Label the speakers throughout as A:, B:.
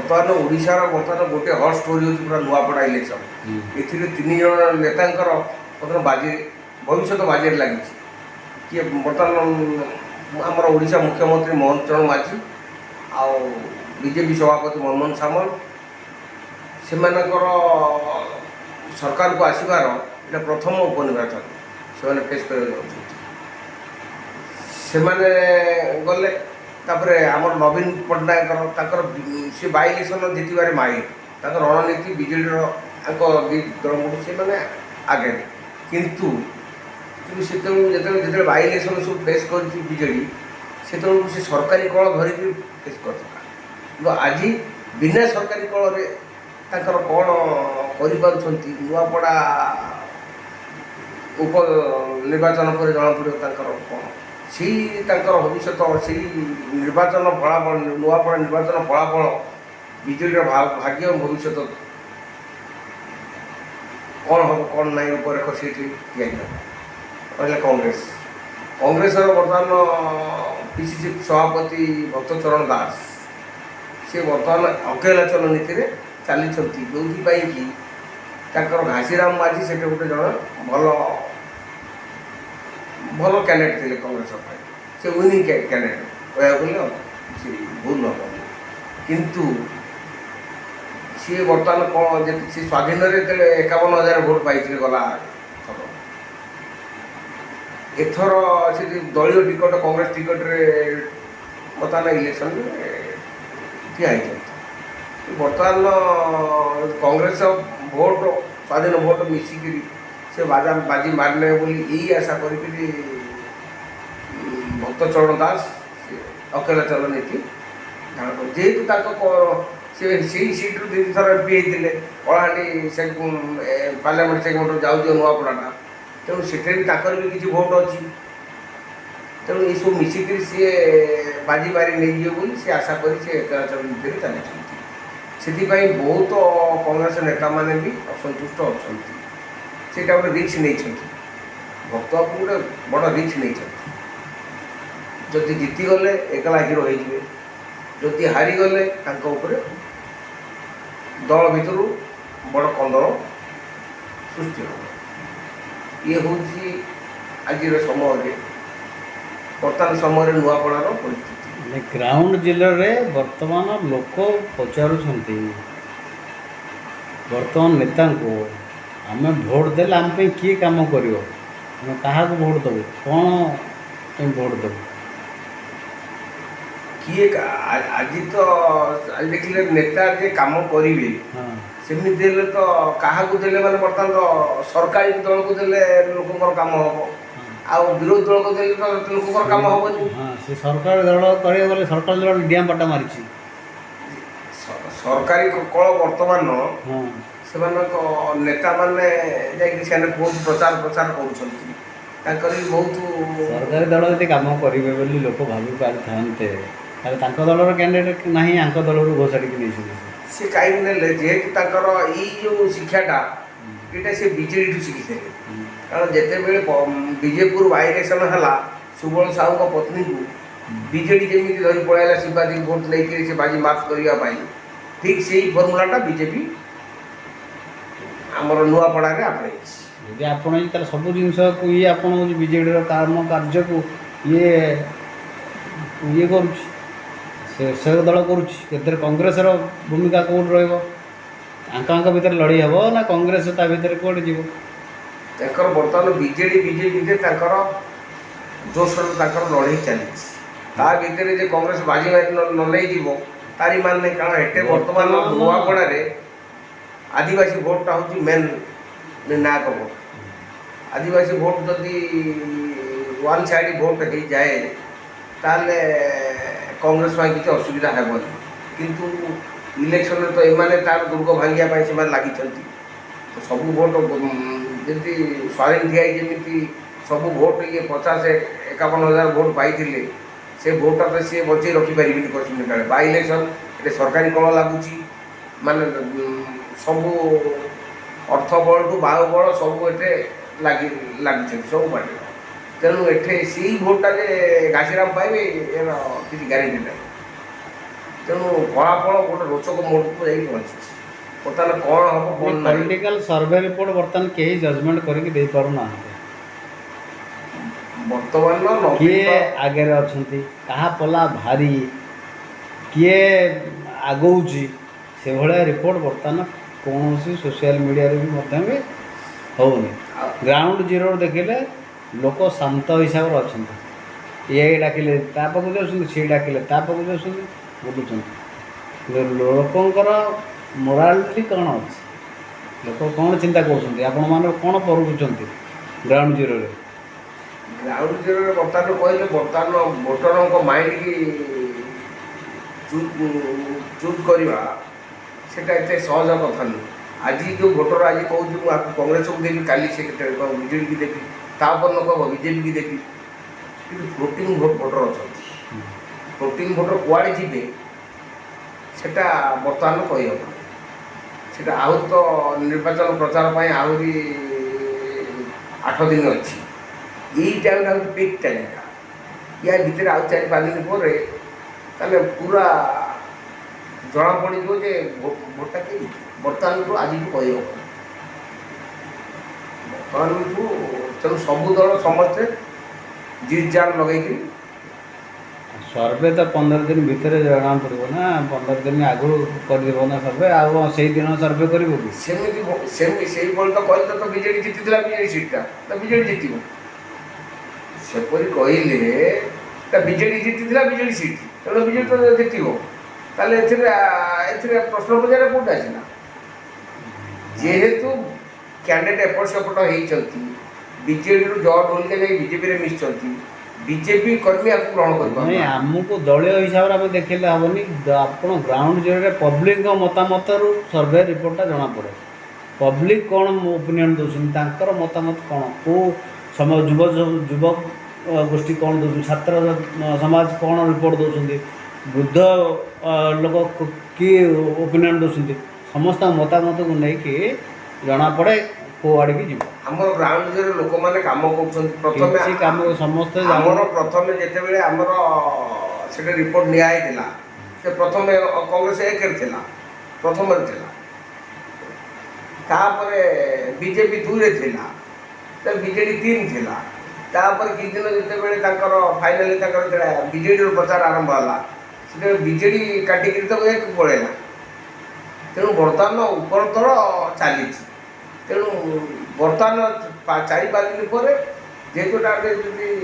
A: ବର୍ତ୍ତମାନ ଓଡ଼ିଶାର ବର୍ତ୍ତମାନ ଗୋଟେ ହଟ୍ ଷ୍ଟୋରି ହେଉଛି ପୁରା ନୂଆପଡ଼ା ଇଲେକ୍ସନ୍। ଏଥିରେ 3 ଜଣ ନେତାଙ୍କର ବର୍ତ୍ତମାନ ବାଜି ଭବିଷ୍ୟତ ବାଜିରେ ଲାଗିଛି। କିଏ ବର୍ତ୍ତମାନ ଆମର ଓଡ଼ିଶା ମୁଖ୍ୟମନ୍ତ୍ରୀ ମୋହନ ଚରଣ ମାଝୀ ଆଉ ବିଜେପି ସଭାପତି ମନମୋହନ ସାମଲ ସେମାନଙ୍କର ସରକାରକୁ ଆସିବାର ଏଇଟା ପ୍ରଥମ ଉପନିର୍ବାଚନ ସେମାନେ ଫେସ୍ କରିବାକୁ ଯାଉଛନ୍ତି। ସେମାନେ ଗଲେ ତାପରେ ଆମର ନବୀନ ପଟ୍ଟନାୟକର ତାଙ୍କର ସେ ବାଇ ଇଲେକ୍ସନ୍ ଜିତିବାରେ ମାହିର ତାଙ୍କର ରଣନୀତି ବିଜେଡ଼ିର ତାଙ୍କ ଦୁଇ ଦଳକୁ ସେମାନେ ଆଗରେ କିନ୍ତୁ ସେତେବେଳକୁ ଯେତେବେଳେ ବାଇ ଇଲେକ୍ସନ୍ ସବୁ ଫେସ୍ କରିଛି ବିଜେଡ଼ି ସେତେବେଳକୁ ସେ ସରକାରୀ କଳ ଧରିକି ଫେସ୍ କରିଥିଲା। କିନ୍ତୁ ଆଜି ବିନା ସରକାରୀ କଳରେ ତାଙ୍କର କ'ଣ କରିପାରୁଛନ୍ତି ନୂଆପଡ଼ା ଉପନିର୍ବାଚନ ପରେ ଜଣାପଡ଼ିବ ତାଙ୍କର କ'ଣ ସେଇ ତାଙ୍କର ଭବିଷ୍ୟତ ସେଇ ନିର୍ବାଚନ ଫଳାଫଳ ନୂଆପଡ଼ା ନିର୍ବାଚନ ଫଳାଫଳ ବିଜେଡ଼ିର ଭାଗ୍ୟ ଭବିଷ୍ୟତ କ'ଣ ହେବ କ'ଣ ନାହିଁ ରୂପରେଖ ସେଇଠି ତିଆରି ହେବ। ରହିଲା କଂଗ୍ରେସର ବର୍ତ୍ତମାନ ପିସିସି ସଭାପତି ଭକ୍ତଚରଣ ଦାସ ସେ ବର୍ତ୍ତମାନ ଅକେଲାଚଲ ନୀତିରେ ଚାଲିଛନ୍ତି ଯେଉଁଥିପାଇଁ କି ତାଙ୍କର ଘାସିରାମ ମାଝୀ ସେଠି ଗୋଟେ ଜଣେ ଭଲ କ୍ୟାଣ୍ଡିଡେଟ୍ ଥିଲେ କଂଗ୍ରେସ ପାଇଁ ସେ ୱିନିଂ କ୍ୟାଣ୍ଡିଡେଟ୍ କହିବାକୁ ଗଲେ କିଛି ଭୁଲ ହେବନି। କିନ୍ତୁ ସିଏ ବର୍ତ୍ତମାନ କ'ଣ ସେ ସ୍ୱାଧୀନରେ ଯେତେବେଳେ 51,000 ଭୋଟ୍ ପାଇଥିଲେ ଗଲା ଥର ଏଥର ସେ ଦଳୀୟ ଟିକଟ କଂଗ୍ରେସ ଟିକଟରେ ବର୍ତ୍ତମାନ ଇଲେକ୍ସନରେ ଠିଆ ହେଇଛନ୍ତି। ବର୍ତ୍ତମାନ କଂଗ୍ରେସ ଭୋଟ୍ ସ୍ୱାଧୀନ ଭୋଟ୍ ମିଶିକିରି ସେ ବାଜି ମାରିନେବେ ବୋଲି ଏଇ ଆଶା କରିକିରି ଭକ୍ତଚରଣ ଦାସ ଅକେଲାଚଳ ନୀତି ଯେହେତୁ ତାଙ୍କ ସେ ସେଇ ସିଟ୍ରୁ 2 ଥର MP ହେଇଥିଲେ କଳାହାଣ୍ଡି ସେ ପାର୍ଲାମେଣ୍ଟ ସେଗମେଣ୍ଟରୁ ଯାଉଛି ନୂଆପଡ଼ାଟା ତେଣୁ ସେଥିରେ ବି ତାଙ୍କର ବି କିଛି ଭୋଟ୍ ଅଛି। ତେଣୁ ଏସବୁ ମିଶିକିରି ସିଏ ବାଜି ମାରି ନେଇଯିବେ ବୋଲି ସେ ଆଶା କରି ସେ ଏକଲାଚଳ ନୀତିରେ ଚାଲିଛନ୍ତି। ସେଥିପାଇଁ ବହୁତ କଂଗ୍ରେସ ନେତାମାନେ ବି ଅସନ୍ତୁଷ୍ଟ ଅଛନ୍ତି। ସେଇଟା ଗୋଟେ ରିକ୍ସ ନେଇଛନ୍ତି ଭକ୍ତବାବୁ ଗୋଟେ ବଡ଼ ରିକ୍ସ ନେଇଛନ୍ତି। ଯଦି ଜିତିଗଲେ ଏକଲା ହିରୋ ହେଇଯିବେ ଯଦି ହାରିଗଲେ ତାଙ୍କ ଉପରେ ଦଳ ଭିତରୁ ବଡ଼ କନ୍ଦଳ ସୃଷ୍ଟି ହେବ। ଇଏ ହେଉଛି ଆଜିର ସମୟରେ ବର୍ତ୍ତମାନ ସମୟରେ ନୂଆପଡ଼ାର ପରିସ୍ଥିତି।
B: ଗ୍ରାଉଣ୍ଡ ଜିଲ୍ଲାରେ ବର୍ତ୍ତମାନ ଲୋକ ପଚାରୁଛନ୍ତି ବର୍ତ୍ତମାନ ନେତାଙ୍କୁ ଆମେ ଭୋଟ୍ ଦେଲେ ଆମ ପାଇଁ କିଏ କାମ କରିବ ଆମେ କାହାକୁ ଭୋଟ୍ ଦେବୁ କ'ଣ ପାଇଁ ଭୋଟ୍ ଦେବୁ
A: କିଏ ଆଜି ତ ଆଜି ଦେଖିଲେ ନେତା ଯେ କାମ କରିବେ ସେମିତି ହେଲେ ତ କାହାକୁ ଦେଲେ ମାନେ ବର୍ତ୍ତମାନ ତ ସରକାରୀ ଦଳକୁ ଦେଲେ ଲୋକଙ୍କର କାମ ହେବ ଆଉ ବିରୋଧୀ ଦଳକୁ ଦେଲେ ତ ଲୋକଙ୍କର କାମ ହେବନି।
B: ସେ ସରକାରୀ ଦଳ କରିବାକୁ ଗଲେ ସରକାରୀ ଦଳ ଡିଆଁ ପାଟା ମାରିଛି
A: ସରକାରୀ କଳ ବର୍ତ୍ତମାନ ସେମାନଙ୍କ ନେତାମାନେ ଯାଇକି ସେମାନେ ବହୁତ ପ୍ରଚାର କରୁଛନ୍ତି ତାଙ୍କର ବି ବହୁତ
B: ସରକାରୀ ଦଳ ଯଦି କାମ କରିବେ ବୋଲି ଲୋକ ଭାବି ପାରିଥାନ୍ତେ ତାହେଲେ ତାଙ୍କ ଦଳର କ୍ୟାଣ୍ଡିଡେଟ୍ ନାହିଁ ଆଙ୍କ ଦଳରୁ ଘୋଷାଡ଼ିକି ନେଇଛନ୍ତି
A: ସେ କାହିଁକି ନେଲେ ଯେହେତୁ ତାଙ୍କର ଏଇ ଯେଉଁ ଶିକ୍ଷାଟା ଏଇଟା ସେ ବିଜେଡ଼ିଠୁ ଶିଖିଥିଲେ। କାରଣ ଯେତେବେଳେ ବିଜେପୁର ବାଇ ଇଲେକ୍ସନ୍ ହେଲା ସୁବଳ ସାହୁଙ୍କ ପତ୍ନୀକୁ ବିଜେଡ଼ି ଯେମିତି ଧରି ପଳାଇଲା ସିମ୍ପାଥି ଭୋଟ୍ ନେଇକରି ସେ ବାଜି ମାର୍କ କରିବା ପାଇଁ ଠିକ୍ ସେଇ ଫର୍ମୁଲାଟା ବିଜେପି ଆମର ନୂଆପଡ଼ାରେ ଆପଣେଇଛି।
B: ଯଦି ଆପଣେଇଛି ତାହେଲେ ସବୁ ଜିନିଷକୁ ଇଏ ଆପଣଉଛି ବିଜେଡ଼ିର କାମ କାର୍ଯ୍ୟକୁ ଇଏ କରୁଛି ସେ ଦଳ କରୁଛି ସେଥିରେ କଂଗ୍ରେସର ଭୂମିକା କେଉଁଠି ରହିବ ଆଙ୍କ ଭିତରେ ଲଢ଼େଇ ହେବ ନା କଂଗ୍ରେସ ତା ଭିତରେ କେଉଁଠି ଯିବ
A: ତାଙ୍କର ବର୍ତ୍ତମାନ ବିଜେପିରେ ତାଙ୍କର ଜୋରସୋର ତାଙ୍କର ଲଢ଼େଇ ଚାଲିଛି ତା ଭିତରେ ଯେ କଂଗ୍ରେସ ବାଜି ମାରି ନ ନେଇଯିବ ତାରି ମାନେ କାରଣ ଏତେ ବର୍ତ୍ତମାନ ନୂଆପଡ଼ାରେ ଆଦିବାସୀ ଭୋଟଟା ହେଉଛି ମେନ୍ ନିର୍ଣ୍ଣାୟକ ଭୋଟ। ଆଦିବାସୀ ଭୋଟ ଯଦି ୱାନ୍ ସାଇଡ଼୍ ଭୋଟ ହେଇଯାଏ ତାହେଲେ କଂଗ୍ରେସ ପାଇଁ କିଛି ଅସୁବିଧା ହେବନି। କିନ୍ତୁ ଇଲେକ୍ସନରେ ତ ଏମାନେ ତାର ଦୁର୍ଗ ଭାଙ୍ଗିବା ପାଇଁ ସେମାନେ ଲାଗିଛନ୍ତି। ସବୁ ଭୋଟ ଯେମିତି ସ୍ୱାଧୀନ ଠିଆଇ ଯେମିତି ସବୁ ଭୋଟ ଇଏ 50-51,000 ଭୋଟ ପାଇଥିଲେ ସେ ଭୋଟଟା ତ ସିଏ ବଞ୍ଚେଇ ରଖିପାରିବେନି ପଶ୍ଚିମ କାଳେ ବାଇ ଇଲେକ୍ସନ୍ ଏଠି ସରକାରୀ କଳ ଲାଗୁଛି ମାନେ ସବୁ ଅର୍ଥ ବଳଠୁ ବାହୁବଳ ସବୁ ଏଠି ଲାଗିଛନ୍ତି ସବୁ ପାର୍ଟିର। ତେଣୁ ଏଠି ସେଇ ଭୋଟଟା ଯେ ଘାସିରାମ ପାଇବେ ଏର କିଛି ଗ୍ୟାରେଣ୍ଟି ନାହିଁ। ତେଣୁ ଫଳାଫଳ ଗୋଟେ ରୋଚକ ମୋଡ଼କୁ ଯାଇକି ପହଞ୍ଚିଛି। ବର୍ତ୍ତମାନ କ'ଣ ହେବ କ'ଣ ନାହିଁ
B: ପଲିଟିକାଲ ସର୍ଭେ ରିପୋର୍ଟ ବର୍ତ୍ତମାନ କେହି ଜଜମେଣ୍ଟ କରିକି ଦେଇପାରୁନାହାନ୍ତି।
A: ବର୍ତ୍ତମାନ
B: କିଏ
A: ନବୀନ
B: ଆଗରେ ଅଛନ୍ତି, କାହା ପଲା ଭାରି, କିଏ ଆଗଉଛି, ସେଭଳିଆ ରିପୋର୍ଟ ବର୍ତ୍ତମାନ କୌଣସି ସୋସିଆଲ ମିଡ଼ିଆରେ ବି ମଧ୍ୟ ବି ହେଉନି। ଗ୍ରାଉଣ୍ଡ ଜିରୋରୁ ଦେଖିଲେ ଲୋକ ଶାନ୍ତ ହିସାବରେ ଅଛନ୍ତି। ଇଏ ଡାକିଲେ ତା ପାଖକୁ ଯାଉଛନ୍ତି, ସିଏ ଡାକିଲେ ତା ପାଖକୁ ଯାଉଛନ୍ତି, ବୁଲୁଛନ୍ତି। ଲୋକଙ୍କର ମୋରାଲିଟି କ'ଣ ଅଛି, ଲୋକ କ'ଣ ଚିନ୍ତା କରୁଛନ୍ତି, ଆପଣମାନେ କ'ଣ ପରଖୁଛନ୍ତି ଗ୍ରାଉଣ୍ଡ ଜିରୋରେ?
A: ଗ୍ରାଉଣ୍ଡ ଜିରୋରେ ବର୍ତ୍ତମାନ କହିଲେ ବର୍ତ୍ତମାନ ଭୋଟରଙ୍କ ମାଇଣ୍ଡକି ଚୁଜ୍ କରିବା ସେଇଟା ଏତେ ସହଜ କଥା ନୁହେଁ। ଆଜି ଯେଉଁ ଭୋଟର ଆଜି କହୁଛି ମୁଁ ଆକୁ କଂଗ୍ରେସକୁ ଦେବି, କାଲି ସେ ବିଜେଡ଼ିକି ଦେବି, ତାପରେ ନ କହିବ ବିଜେପିକି ଦେବି। କିନ୍ତୁ ଫ୍ଲୋଟିଂ ଭୋଟର ଅଛନ୍ତି। ଫ୍ଲୋଟିଂ ଭୋଟର କୁଆଡ଼େ ଯିବେ ସେଟା ବର୍ତ୍ତମାନ କହିହେବ। ସେଟା ଆହୁରି ତ ନିର୍ବାଚନ ପ୍ରଚାର ପାଇଁ ଆହୁରି 8 ଦିନ ଅଛି। ଏଇ ଟାଇମ୍ଟା ହେଉଛି ପିକ୍ ଟାଇମ୍ଟା। ୟା ଭିତରେ ଆଉ 4-5 ଦିନ ପରେ ତାହେଲେ ପୁରା ଜଣାପଡ଼ିଯିବ ଯେ ଭୋଟଟା କିଏ ଜିତିବ। ବର୍ତ୍ତମାନଠୁ ଆଜିଠୁ କହିହେବ। ବର୍ତ୍ତମାନଠୁ ତେଣୁ ସବୁ ଦଳ ସମସ୍ତେ ଜିଦ୍ ଜାନ୍ ଲଗେଇକିରି
B: ସର୍ଭେ ତ 15 ଦିନ ଭିତରେ ଜଣା ପଡ଼ିବ ନା, 15 ଦିନ ଆଗରୁ କରିଦେବ ନା ସର୍ଭେ। ଆଉ କ'ଣ ସେଇଦିନ ସର୍ଭେ କରିବ କି?
A: ସେଇଭଳି ତ କହିଲେ ତ ବିଜେଡ଼ି ଜିତିଥିଲା, ବିଜେଡ଼ି ସିଟ୍ଟା ତ ବିଜେଡ଼ି ଜିତିବ। ସେପରି କହିଲେ ତା ବିଜେଡ଼ି ଜିତିଥିଲା, ବିଜେଡ଼ି ସିଟ୍, ତେଣୁ ବିଜେଡ଼ି ତ ଜିତିବ। ତାହେଲେ ଏଥିରେ ପ୍ରଶ୍ନ ପଚାରିବା କେଉଁଟା ଆସିଲା? ଯେହେତୁ କ୍ୟାଣ୍ଡିଡେଟ୍ ଏପଟ ସେପଟ ହେଇଛନ୍ତି, ବିଜେଡ଼ିରୁ ଜର୍ଜ ହୋଲିକା ଯାଇ ବିଜେପିରେ ମିଶିଛନ୍ତି, ବିଜେପି କର୍ମୀ ଆକୁ ଗ୍ରହଣ
B: ନାଇଁ,
A: କରିପାରୁନାହାନ୍ତି।
B: ଆମକୁ ଦଳୀୟ ହିସାବରେ ଆମେ ଦେଖିଲେ ହେବନି। ଆପଣ ଗ୍ରାଉଣ୍ଡ ଜିରୋରେ ପବ୍ଲିକଙ୍କ ମତାମତରୁ ସର୍ଭେ ରିପୋର୍ଟଟା ଜଣାପଡ଼େ। ପବ୍ଲିକ କ'ଣ ଓପିନିଅନ୍ ଦେଉଛନ୍ତି, ତାଙ୍କର ମତାମତ କ'ଣ, କେଉଁ ଯୁବ ଗୋଷ୍ଠୀ କ'ଣ ଦେଉଛନ୍ତି, ଛାତ୍ର ସମାଜ କ'ଣ ରିପୋର୍ଟ ଦେଉଛନ୍ତି, ବୃଦ୍ଧ ଲୋକ କି ଓପିନିଅନ୍ ଦେଉଛନ୍ତି, ସମସ୍ତଙ୍କ ମତାମତକୁ ନେଇକି ଜଣାପଡ଼େ କେଉଁ ଆଡ଼ିକି ଯିବ।
A: ଆମର ଗ୍ରାଉଣ୍ଡ ଜିରୋରେ ଲୋକମାନେ କାମ କରୁଛନ୍ତି। ପ୍ରଥମେ
B: କିଛି କାମ ସମସ୍ତେ
A: ଆମର ପ୍ରଥମେ ଯେତେବେଳେ ଆମର ସେଟା ରିପୋର୍ଟ ନିଆହେଇଥିଲା, ସେ ପ୍ରଥମେ କଂଗ୍ରେସ 1ରେ ଥିଲା, ପ୍ରଥମରେ ଥିଲା। ତାପରେ ବିଜେପି 2ରେ ଥିଲା, ବିଜେଡ଼ି 3 ଥିଲା। ତାପରେ କିଛି ଦିନ ଯେତେବେଳେ ତାଙ୍କର ଫାଇନାଲି ତାଙ୍କର ବିଜେଡ଼ିର ପ୍ରଚାର ଆରମ୍ଭ ହେଲା, ସେତେବେଳେ ବିଜେଡ଼ି କାଟିକିରି ତ 1କୁ ପଳେଇଲା। ତେଣୁ ବର୍ତ୍ତମାନ ଉପର ତଳ ଚାଲିଛି। ତେଣୁ ବର୍ତ୍ତମାନ 4-5 ଦିନ ପରେ ଯେହେତୁ ଯଦି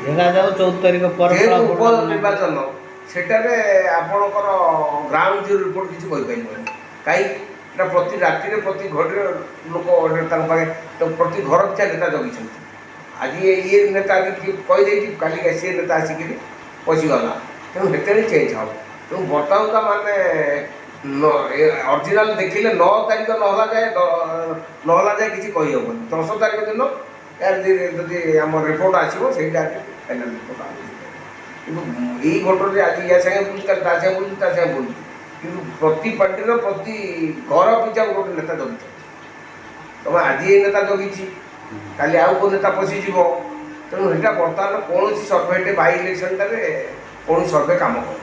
B: ଦେଖାଯାଉ 14 ତାରିଖ ପରେ
A: ଉପନିର୍ବାଚନ, ସେଠାରେ ଆପଣଙ୍କର ଗ୍ରାଉଣ୍ଡ ଜିରୋ ରିପୋର୍ଟ କିଛି କହିପାରିବନି। କାହିଁକି ନା ପ୍ରତି ରାତିରେ ପ୍ରତି ଘରେ ଲୋକ ତାଙ୍କ ପାଖେ ପ୍ରତି ଘର ପିଛା ନେତା ଜଗିଛନ୍ତି। ଆଜି ଇଏ ନେତା ଆଜି କହିଦେଇଛି, କାଲି ସେ ନେତା ଆସିକିରି ପଶିଗଲା। ତେଣୁ ସେତେବେଳେ ଚେଞ୍ଜ ହେବ। ତେଣୁ ବର୍ତ୍ତମାନ ତ ମାନେ ଅରିଜିନାଲ ଦେଖିଲେ 9 ତାରିଖ ନହେଲା ଯାଏ କିଛି କହିହେବନି। 10 ତାରିଖ ଦିନ ଯଦି ଆମ ରିପୋର୍ଟ ଆସିବ, ସେଇଟା ଫାଇନାଲ ରିପୋର୍ଟ ଆସିବ। କିନ୍ତୁ ଏଇ ଭୋଟରରେ ଆଜି ୟା ସାଙ୍ଗେ ବୁଲୁଛି, କାଲି ତା ସାଙ୍ଗେ ବୁଲୁଛି, ତା ସାଙ୍ଗେ ବୁଲୁଛି। କିନ୍ତୁ ପ୍ରତି ପାର୍ଟିର ପ୍ରତି ଘର ପିଛା ଗୋଟେ ନେତା ଜଗିଛନ୍ତି। ତମେ ଆଜି ଏଇ ନେତା ଜଗିଛି, କାଲି ଆଉ କେଉଁ ନେତା ପଶିଯିବ। ତେଣୁ ସେଇଟା ବର୍ତ୍ତମାନ କୌଣସି ସର୍ଭେଟେ ବାଇ ଇଲେକ୍ସନଟାରେ କୌଣସି ସର୍ଭେ କାମ କରୁନି।